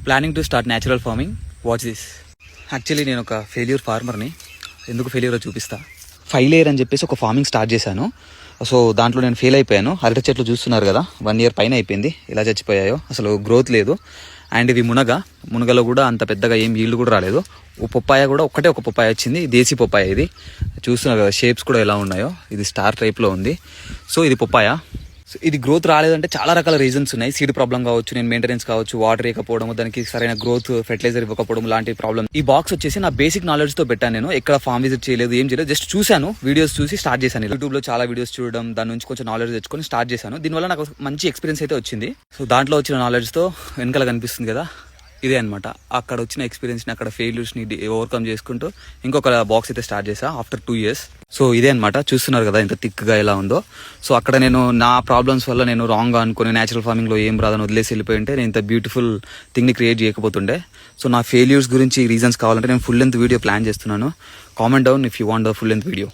Planning to start natural farming. Watch this. Actually నేను ఒక failure ఫార్మర్ని. ఎందుకు ఫెయిల్యూర్ చూపిస్తా. 5 లేయర్ అని చెప్పేసి ఒక ఫార్మింగ్ స్టార్ట్ చేశాను. సో దాంట్లో నేను ఫెయిల్ అయిపోయాను. అరటి చెట్లు చూస్తున్నారు కదా, 1 year పైన అయిపోయింది. ఇలా చచ్చిపోయాయో, అసలు గ్రోత్ లేదు. అండ్ ఇవి మునగలో కూడా అంత పెద్దగా ఏం ఈల్డ్ కూడా రాలేదు. పప్పాయ కూడా ఒక పప్పాయ వచ్చింది. దేశీ పప్పాయ ఇది. చూస్తున్నారు కదా షేప్స్ కూడా ఎలా ఉన్నాయో. ఇది స్టార్ టైప్లో ఉంది. సో ఇది పప్పాయ. సో ఇది గ్రోత్ రాలేదంటే చాలా రకాల రీజన్స్ ఉన్నాయి. సీడ్ ప్రాబ్లం కావచ్చు, నేను మెయింటెనెన్స్ కావచ్చు, వాటర్ ఇవ్వకపోవడం, దానికి సరైన గ్రోత్ ఫెర్టిలైజర్ ఇవ్వకపోవడం లాంటి ప్రాబ్లం. ఈ బాక్స్ వచ్చేసి నా బేసిక్ నాలెడ్జ్ తో పెట్టాను. నేను ఎక్కడ ఫామ్ విజిట్ చేయలేదు, ఏం చేయలేదు, జస్ట్ చూశాను, వీడియోస్ చూసి స్టార్ట్ చేశాను. యూట్యూబ్ లో చాలా వీడియోస్ చూడడం, దాని నుంచి కొంచెం నాలెడ్జ్ తెచ్చుకొని స్టార్ట్ చేశాను. దీనివల్ల నాకు మంచి ఎక్స్పీరియన్స్ అయితే వచ్చింది. సో దాంట్లో వచ్చిన నాలెడ్జ్ తో వెనకాల కనిపిస్తుంది కదా, ఇదే అనమాట. అక్కడ వచ్చిన ఎక్స్పీరియన్స్ని, అక్కడ ఫెయిల్యూర్స్ని ఓవర్కమ్ చేసుకుంటూ ఇంకొక బాక్స్ అయితే స్టార్ట్ చేశా ఆఫ్టర్ 2 years. సో ఇదే అనమాట. చూస్తున్నారు కదా ఎంత థిక్గా ఎలా ఉందో. సో అక్కడ నేను నా ప్రాబ్లమ్స్ వల్ల నేను రాంగ్గా అనుకుని న్యాచురల్ ఫార్మింగ్లో ఏం రాదని వదిలేసి వెళ్ళిపోయి ఉంటే నేను ఇంత బ్యూటిఫుల్ థింగ్ని క్రియేట్ చేయకపోతుండే. సో నా ఫెయిల్యూర్స్ గురించి రీజన్స్ కావాలంటే నేను ఫుల్ లెంత్ వీడియో ప్లాన్ చేస్తున్నాను. Comment down if you want the full length video.